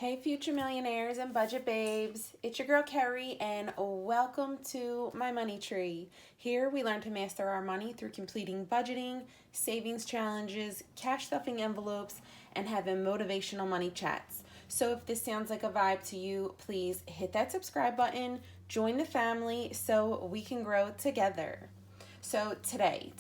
Hey future millionaires and budget babes, it's your girl Kerri and welcome to my money tree. Here we learn to master our money through completing budgeting, savings challenges, cash stuffing envelopes, and having motivational money chats. So if this sounds like a vibe to you, please hit that subscribe button, join the family so we can grow together. So today,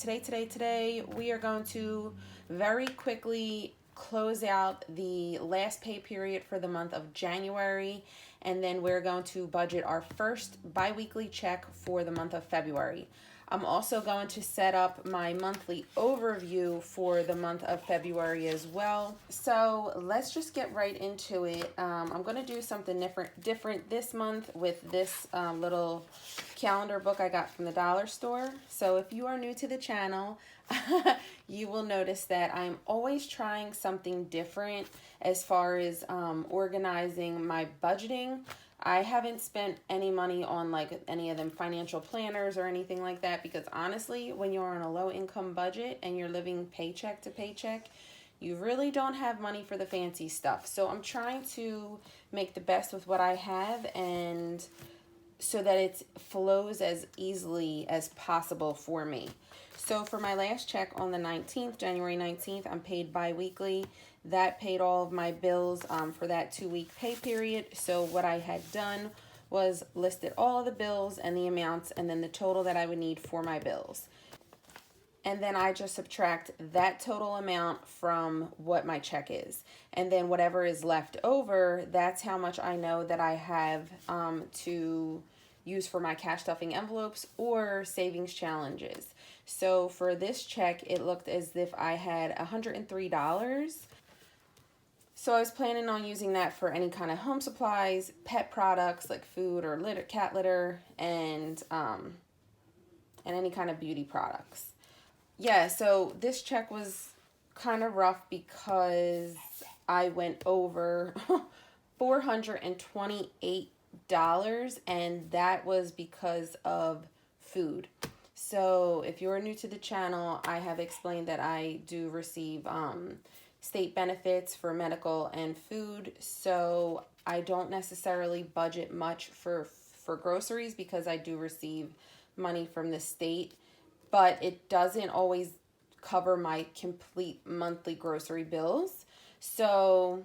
we are going to very quickly close out the last pay period for the month of January, and then we're going to budget our first biweekly check for the month of February. I'm also going to set up my monthly overview for the month of February as well. So let's just get right into it. I'm going to do something different this month with this little calendar book I got from the dollar store. So if you are new to the channel, you will notice that I'm always trying something different as far as organizing my budgeting. I haven't spent any money on like any of them financial planners or anything like that because honestly, when you're on a low income budget and you're living paycheck to paycheck, you really don't have money for the fancy stuff. So I'm trying to make the best with what I have and so that it flows as easily as possible for me. So for my last check on the 19th, January 19th, I'm paid bi-weekly. That paid all of my bills for that 2-week pay period. So what I had done was listed all of the bills and the amounts and then the total that I would need for my bills. And then I just subtract that total amount from what my check is. And then whatever is left over, that's how much I know that I have to use for my cash stuffing envelopes or savings challenges. So for this check, it looked as if I had $103. So I was planning on using that for any kind of home supplies, pet products like food or litter, cat litter, and any kind of beauty products. Yeah, so this check was kind of rough because I went over $428, and that was because of food. So if you're new to the channel, I have explained that I do receive state benefits for medical and food. So I don't necessarily budget much for groceries because I do receive money from the state, but it doesn't always cover my complete monthly grocery bills. So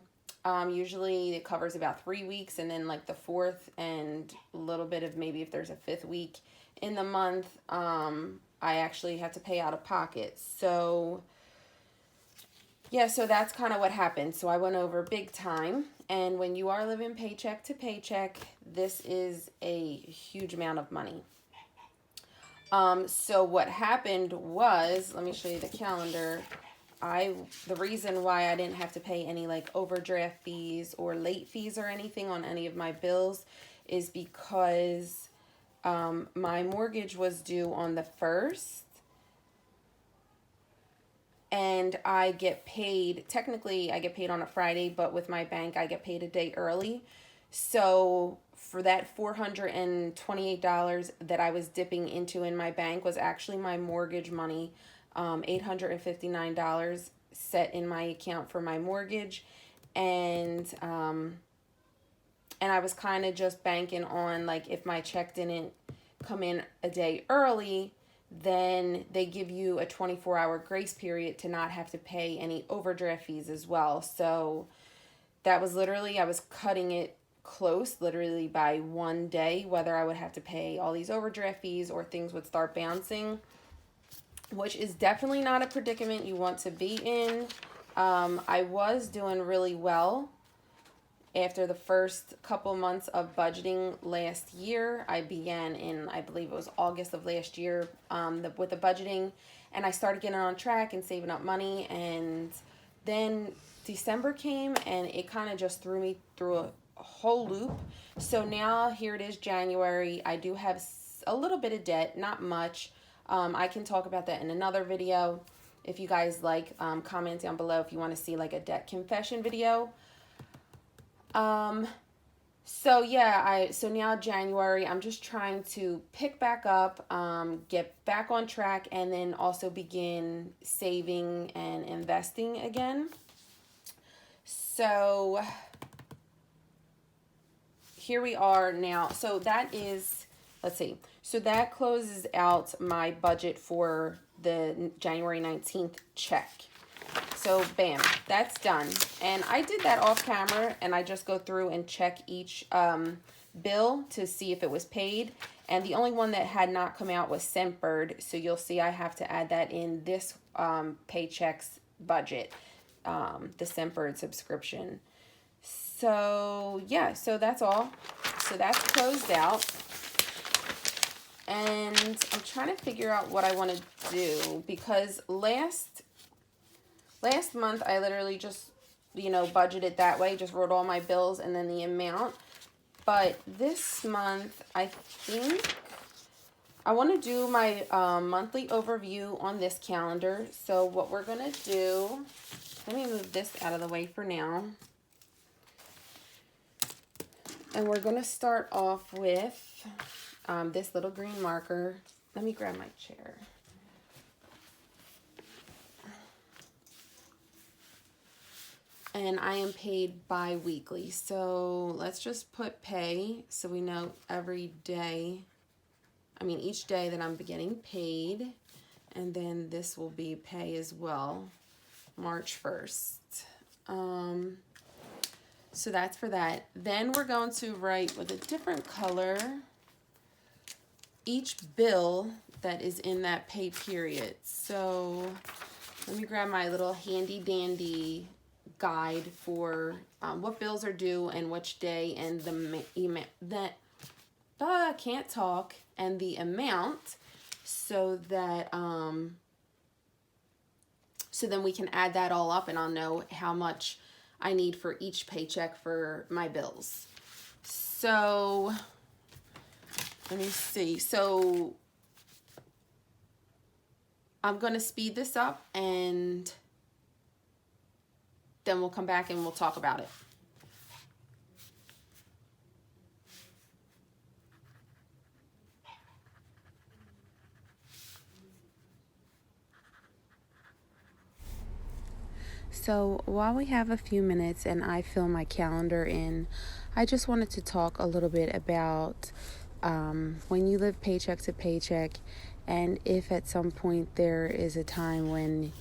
usually it covers about 3 weeks, and then like the fourth and a little bit of maybe if there's a fifth week in the month, I actually have to pay out of pocket. So yeah, so that's kind of what happened. So I went over big time. And when you are living paycheck to paycheck, this is a huge amount of money. So what happened was, let me show you the calendar. The reason why I didn't have to pay any like overdraft fees or late fees or anything on any of my bills is because my mortgage was due on the 1st. And I get paid, technically I get paid on a Friday, but with my bank I get paid a day early. So for that $428 that I was dipping into in my bank was actually my mortgage money, $859 set in my account for my mortgage. And I was kind of just banking on like if my check didn't come in a day early, then they give you a 24-hour grace period to not have to pay any overdraft fees as well. So that was literally, I was cutting it close, literally by 1 day, whether I would have to pay all these overdraft fees or things would start bouncing, which is definitely not a predicament you want to be in. I was doing really well. After the first couple months of budgeting last year, I began in, I believe it was August of last year, with the budgeting, and I started getting on track and saving up money. And then December came, and it kind of just threw me through a whole loop. So now here it is, January. I do have a little bit of debt, not much. I can talk about that in another video. If you guys like, comment down below if you want to see like a debt confession video. So yeah, so now January, I'm just trying to pick back up, get back on track, and then also begin saving and investing again. So here we are now. So that is, let's see. So that closes out my budget for the January 19th check. So bam, that's done. And I did that off camera, and I just go through and check each bill to see if it was paid. And the only one that had not come out was Scentbird. So you'll see I have to add that in this paycheck's budget, the Scentbird subscription. So yeah, so that's all. So that's closed out. And I'm trying to figure out what I want to do, because last month I literally just, budgeted that way, just wrote all my bills and then the amount. But this month, I think I want to do my monthly overview on this calendar. So what we're going to do, let me move this out of the way for now. And we're going to start off with this little green marker. Let me grab my chair. And I am paid bi-weekly. So let's just put pay so we know each day that I'm getting paid. And then this will be pay as well, March 1st. So that's for that. Then we're going to write with a different color each bill that is in that pay period. So let me grab my little handy dandy guide for what bills are due and which day, and can't talk, and the amount, so that so then we can add that all up and I'll know how much I need for each paycheck for my bills. So let me see. So I'm going to speed this up and then we'll come back and we'll talk about it. So while we have a few minutes and I fill my calendar in, I just wanted to talk a little bit about when you live paycheck to paycheck, and if at some point there is a time when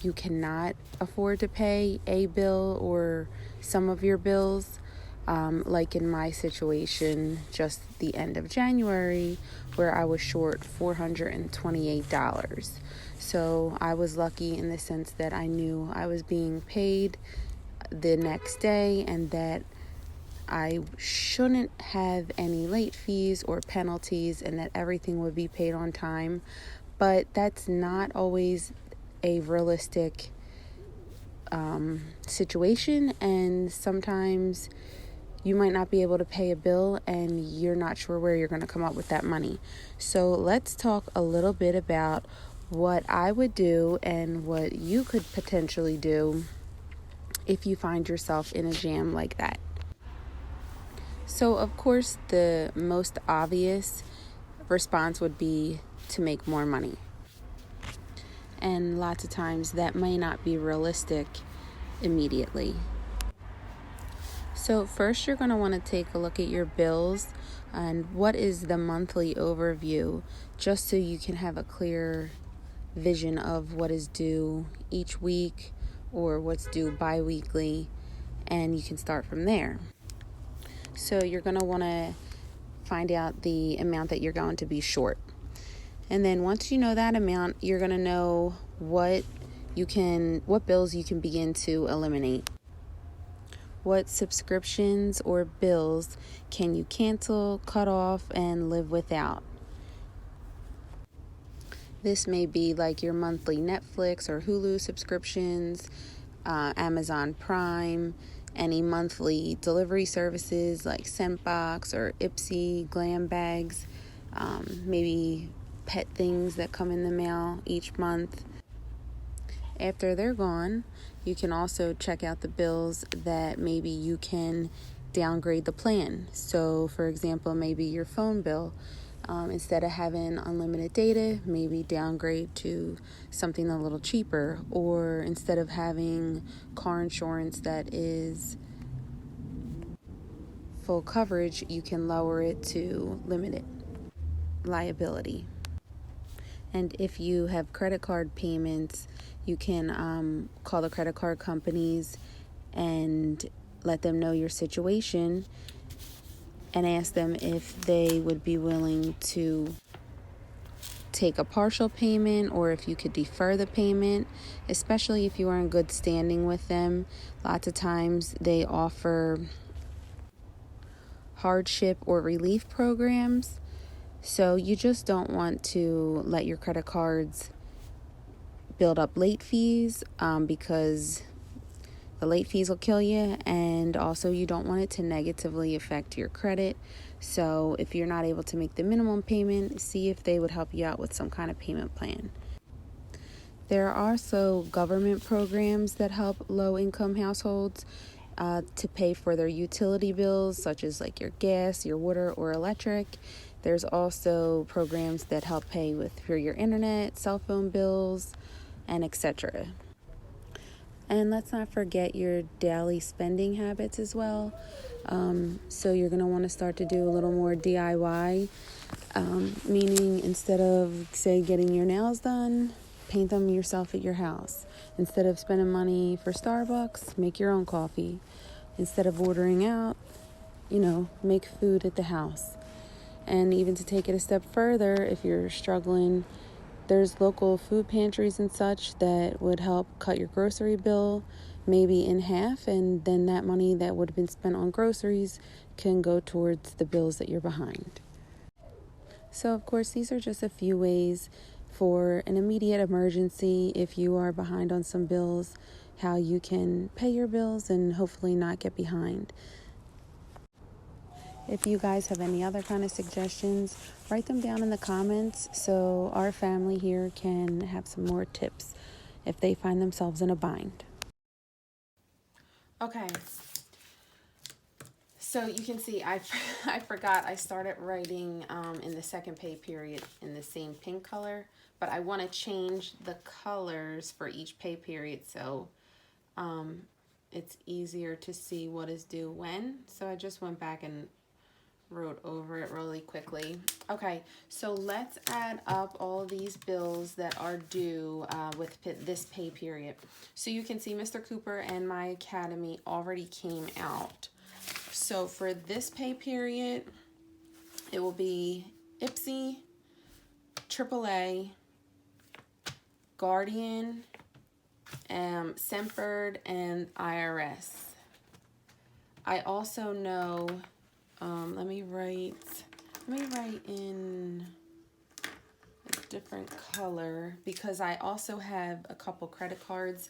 you cannot afford to pay a bill or some of your bills, like in my situation, just the end of January, where I was short $428. So I was lucky in the sense that I knew I was being paid the next day and that I shouldn't have any late fees or penalties and that everything would be paid on time. But that's not always a realistic situation, and sometimes you might not be able to pay a bill and you're not sure where you're going to come up with that money. So let's talk a little bit about what I would do and what you could potentially do if you find yourself in a jam like that. So of course, the most obvious response would be to make more money. And lots of times that may not be realistic immediately. So first you're going to want to take a look at your bills and what is the monthly overview, just so you can have a clear vision of what is due each week or what's due bi-weekly, and you can start from there. So you're going to want to find out the amount that you're going to be short. And then once you know that amount, you're going to know what bills you can begin to eliminate. What subscriptions or bills can you cancel, cut off, and live without? This may be like your monthly Netflix or Hulu subscriptions, Amazon Prime, any monthly delivery services like Scentbox or Ipsy, Glam Bags, maybe pet things that come in the mail each month. After they're gone, you can also check out the bills that maybe you can downgrade the plan. So, for example, maybe your phone bill, instead of having unlimited data, maybe downgrade to something a little cheaper. Or instead of having car insurance that is full coverage, you can lower it to limited liability. And if you have credit card payments, you can call the credit card companies and let them know your situation and ask them if they would be willing to take a partial payment or if you could defer the payment, especially if you are in good standing with them. Lots of times they offer hardship or relief programs. So you just don't want to let your credit cards build up late fees because the late fees will kill you, and also you don't want it to negatively affect your credit. So if you're not able to make the minimum payment, see if they would help you out with some kind of payment plan. There are also government programs that help low-income households to pay for their utility bills, such as like your gas, your water, or electric. There's also programs that help pay for your internet, cell phone bills, and etc. And let's not forget your daily spending habits as well. So you're going to want to start to do a little more DIY, meaning instead of, say, getting your nails done, paint them yourself at your house. Instead of spending money for Starbucks, make your own coffee. Instead of ordering out, make food at the house. And even to take it a step further, if you're struggling, there's local food pantries and such that would help cut your grocery bill maybe in half, and then that money that would have been spent on groceries can go towards the bills that you're behind. So, of course, these are just a few ways for an immediate emergency if you are behind on some bills, how you can pay your bills and hopefully not get behind. If you guys have any other kind of suggestions, write them down in the comments so our family here can have some more tips if they find themselves in a bind. Okay, so you can see I forgot I started writing in the second pay period in the same pink color, but I want to change the colors for each pay period so it's easier to see what is due when. So I just went back and wrote over it really quickly. Okay, so let's add up all these bills that are due with this pay period. So you can see Mr. Cooper and My Academy already came out. So for this pay period, it will be IPSY, AAA, Guardian, Semford, and IRS. I also know let me write in a different color because I also have a couple credit cards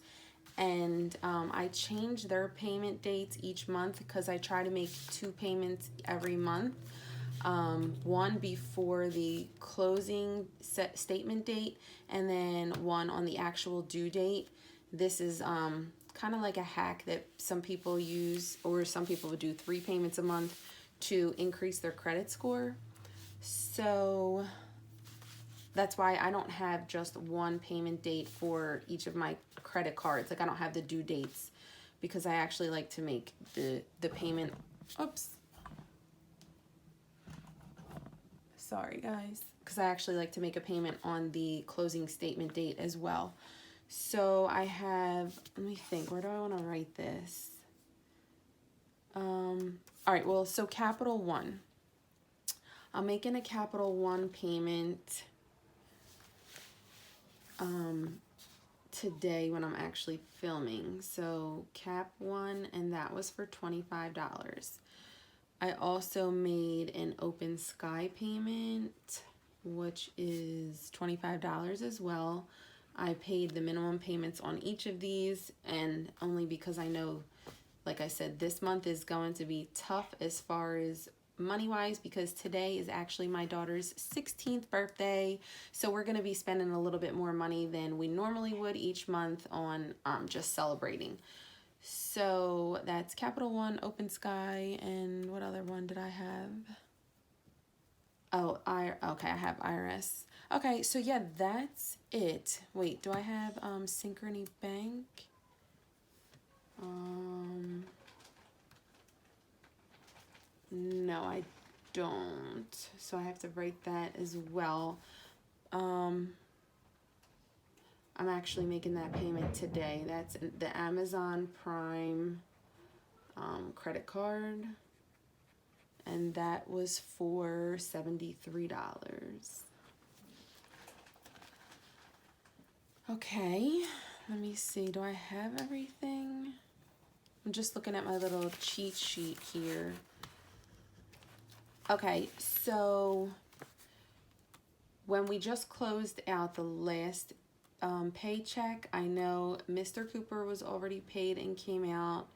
and I change their payment dates each month because I try to make 2 payments every month. One before the closing statement date and then one on the actual due date. This is kind of like a hack that some people use, or some people would do 3 payments a month to increase their credit score. So that's why I don't have just one payment date for each of my credit cards. Like I don't have the due dates because I actually like to make the payment. Oops. Sorry guys. Because I actually like to make a payment on the closing statement date as well. So I have, let me think, where do I want to write this? All right, well, so Capital One. I'm making a Capital One payment today when I'm actually filming. So Cap One, and that was for $25. I also made an Open Sky payment, which is $25 as well. I paid the minimum payments on each of these, and only because I know, like I said, this month is going to be tough as far as money-wise because today is actually my daughter's 16th birthday. So we're going to be spending a little bit more money than we normally would each month on just celebrating. So that's Capital One, Open Sky, and what other one did I have? Oh, okay, I have IRS. Okay, so yeah, that's it. Wait, do I have Synchrony Bank? No, I don't. So I have to write that as well. I'm actually making that payment today. That's the Amazon Prime credit card. And that was for $73. Okay, let me see. Do I have everything? I'm just looking at my little cheat sheet here. Okay, so when we just closed out the last paycheck, I know Mr. Cooper was already paid and came out.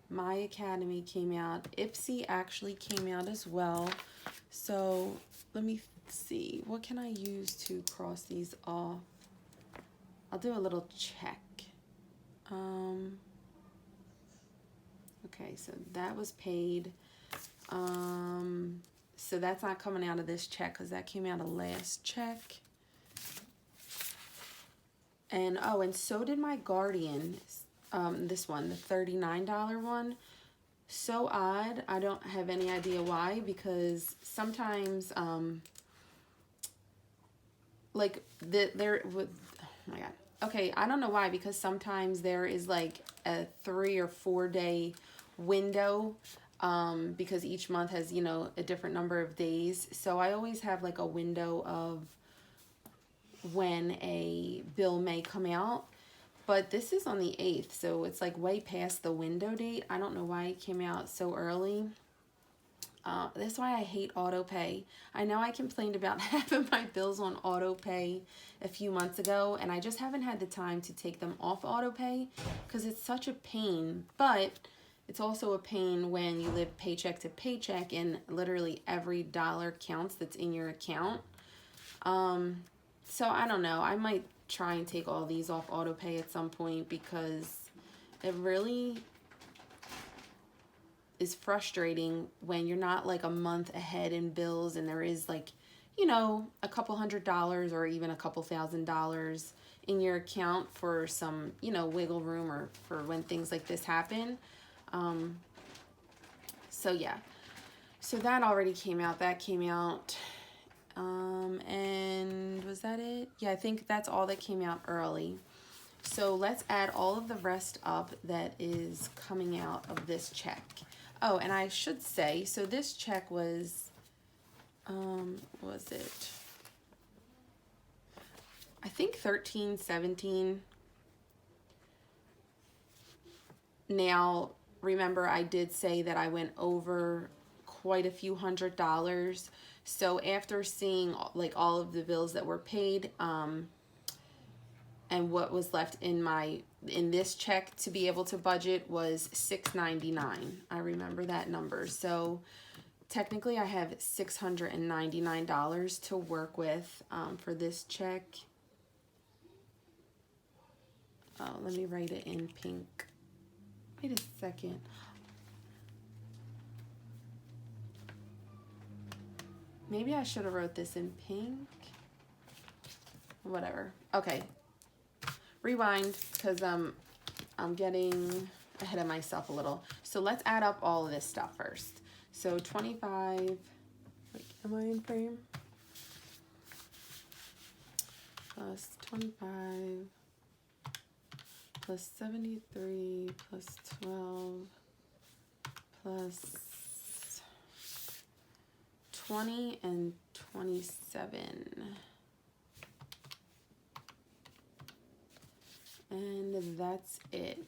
My Academy came out. Ipsy actually came out as well. So let me see. What can I use to cross these off? I'll do a little check. Okay, so that was paid. So that's not coming out of this check because that came out of last check. And oh, and so did my Guardian. This one, the $39 one. So odd. I don't have any idea why, because sometimes like there would, oh my god. Okay, I don't know why, because sometimes there is like a 3 or 4 day window because each month has, you know, a different number of days. So I always have like a window of when a bill may come out. But this is on the 8th, so it's like way past the window date. I don't know why it came out so early. That's why I hate auto pay. I know I complained about having my bills on auto pay a few months ago, and I just haven't had the time to take them off auto pay because it's such a pain. But it's also a pain when you live paycheck to paycheck and literally every dollar counts that's in your account. So I don't know. I might try and take all these off auto pay at some point because it really is frustrating when you're not like a month ahead in bills and there is like, you know, a couple $100 or even a couple $1,000 in your account for some, you know, wiggle room or for when things like this happen. So yeah, so that already came out. That came out. And was that it? Yeah, I think that's all that came out early. So let's add all of the rest up that is coming out of this check. Oh, and I should say, so this check was it? I think $13.17. Now, remember I did say that I went over quite a few $100s. So after seeing like all of the bills that were paid, and what was left in this check to be able to budget was $6.99. I remember that number. So technically I have $699 to work with for this check. Oh, let me write it in pink. Wait a second. Maybe I should have wrote this in pink. Whatever. Okay. Rewind, because I'm getting ahead of myself a little. So let's add up all of this stuff first. So 25. Wait, am I in frame? Plus 25 plus 73 plus 12 plus 20 and 27. And that's it.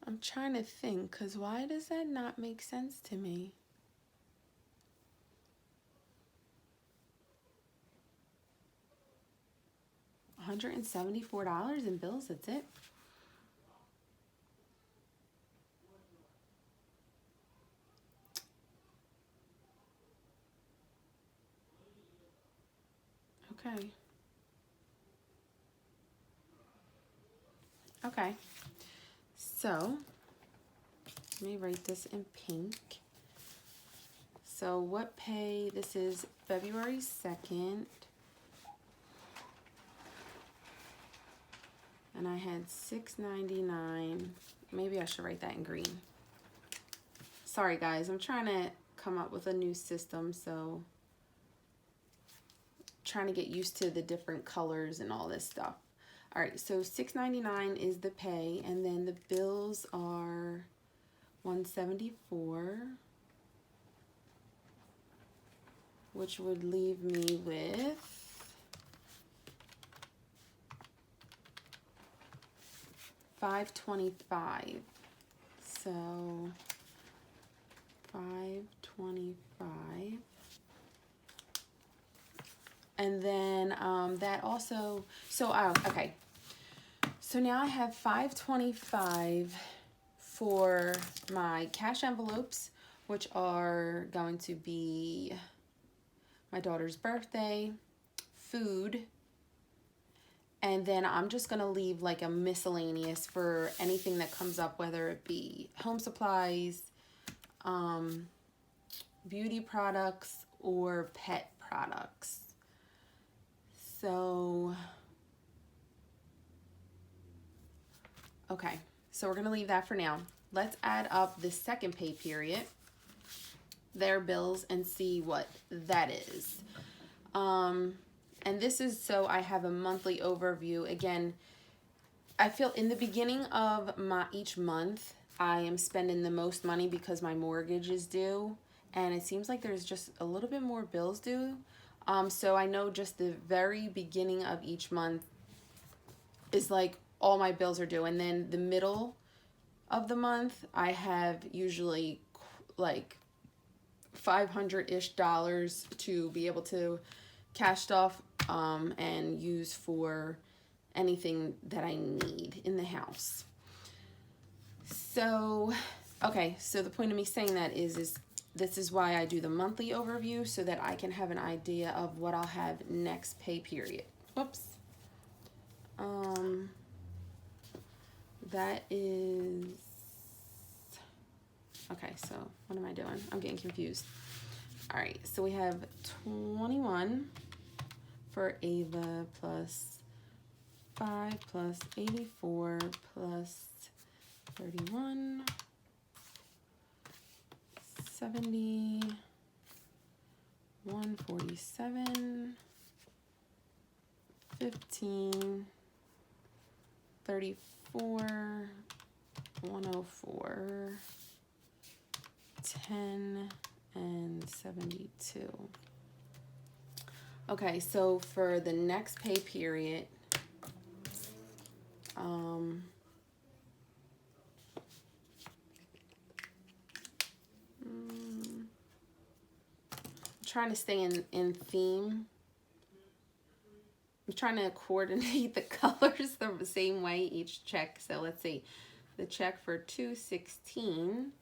I'm trying to think, because why does that not make sense to me? $174 in bills, that's it. Okay. Okay. So, let me write this in pink. So what pay, this is February 2nd. And I had $6.99. Maybe I should write that in green. Sorry guys, I'm trying to come up with a new system, so trying to get used to the different colors and all this stuff. All right, so $6.99 is the pay, and then the bills are $174, which would leave me with $525. So $525. And then that also, so okay. So now I have $525 for my cash envelopes, which are going to be my daughter's birthday, food, and then I'm just gonna leave like a miscellaneous for anything that comes up, whether it be home supplies, beauty products, or pet products. So, okay, so we're gonna leave that for now. Let's add up the second pay period, their bills, and see what that is. And this is so I have a monthly overview. Again, I feel in the beginning of each month, I am spending the most money because my mortgage is due, and it seems like there's just a little bit more bills due. So I know just the very beginning of each month is like all my bills are due, and then the middle of the month I have usually like $500-ish to be able to cash off and use for anything that I need in the house. So, okay, so the point of me saying that is this is why I do the monthly overview, so that I can have an idea of what I'll have next pay period. Whoops. That is, okay, so what am I doing? I'm getting confused. All right, so we have 21 for Ava plus 5 plus 84 plus 31, 70, 147, 15, 34, 104, 10, and 72. Okay, so for the next pay period, trying to stay in theme. I'm trying to coordinate the colors the same way each check. So let's see. The check for 216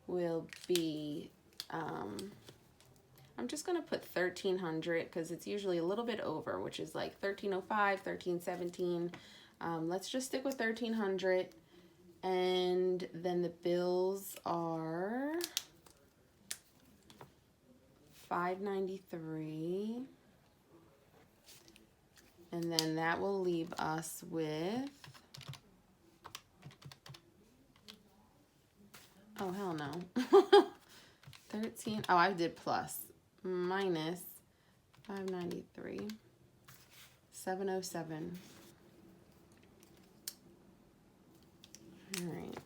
will be, I'm just going to put 1,300 because it's usually a little bit over, which is like 1,305, 1,317. Let's just stick with 1,300. And then the bills are $593. And then that will leave us with, oh, hell no. 13, oh, I did plus, minus 593, 707. All right.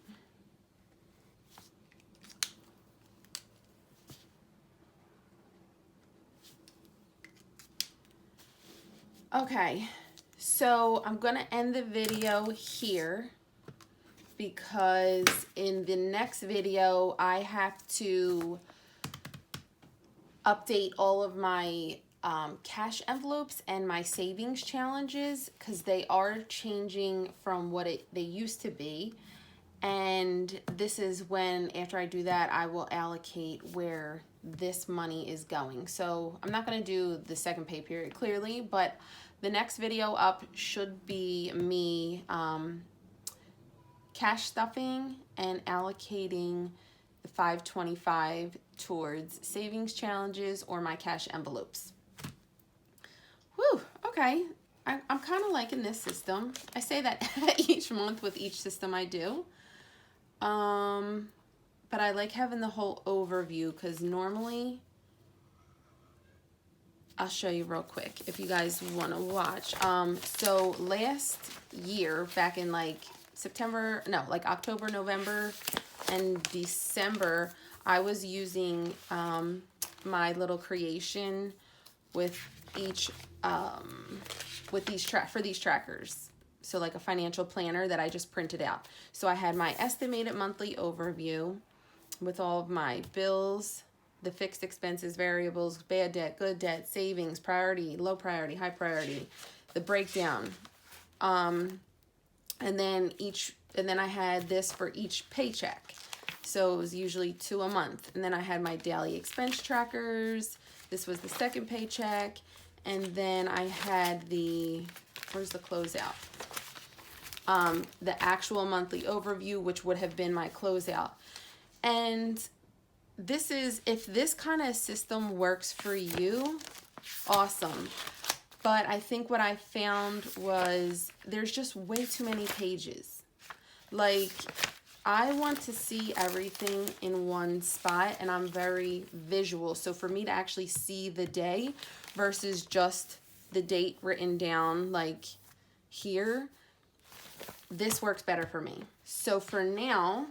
Okay, so I'm gonna end the video here because in the next video I have to update all of my cash envelopes and my savings challenges because they are changing from what they used to be. And this is when, after I do that, I will allocate where this money is going. So I'm not going to do the second pay period clearly, but the next video up should be me cash stuffing and allocating the $525 towards savings challenges or my cash envelopes. Whew, okay. I'm kind of liking this system. I say that each month with each system I do. But I like having the whole overview because normally, I'll show you real quick if you guys want to watch. So last year, back in like October, November, and December, I was using my little creation with each for these trackers. So like a financial planner that I just printed out. So I had my estimated monthly overview with all of my bills, the fixed expenses, variables, bad debt, good debt, savings, priority, low priority, high priority, the breakdown. And then I had this for each paycheck. So it was usually 2 a month. And then I had my daily expense trackers. This was the second paycheck. And then I had where's the closeout? The actual monthly overview, which would have been my closeout. And if this kind of system works for you, awesome. But I think what I found was there's just way too many pages. Like, I want to see everything in one spot, and I'm very visual. So for me to actually see the day versus just the date written down like here, this works better for me. So for now,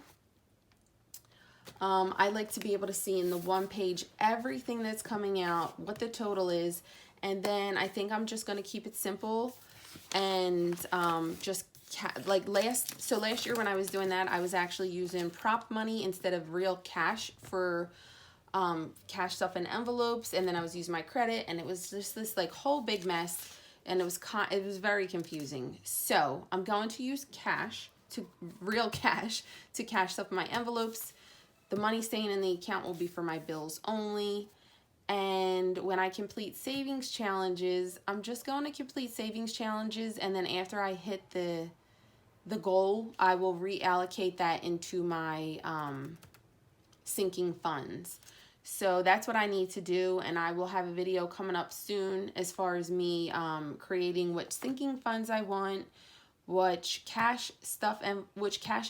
I like to be able to see in the one page everything that's coming out, what the total is, and then I think I'm just going to keep it simple and just last year when I was doing that, I was actually using prop money instead of real cash for cash stuff in envelopes, and then I was using my credit, and it was just this like whole big mess, and it was very confusing. So I'm going to use real cash to cash stuff in my envelopes. The money staying in the account will be for my bills only. And when I complete savings challenges, I'm just going to complete savings challenges, and then after I hit the goal, I will reallocate that into my sinking funds. So that's what I need to do, and I will have a video coming up soon as far as me creating which sinking funds I want, which cash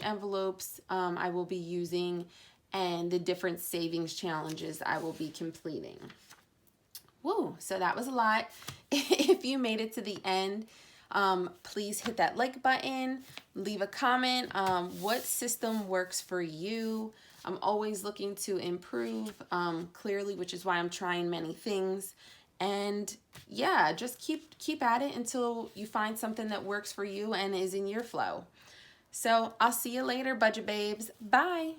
envelopes I will be using, and the different savings challenges I will be completing. Woo, so that was a lot. If you made it to the end, please hit that like button, leave a comment. What system works for you? I'm always looking to improve, clearly, which is why I'm trying many things. And yeah, just keep at it until you find something that works for you and is in your flow. So I'll see you later, budget babes. Bye.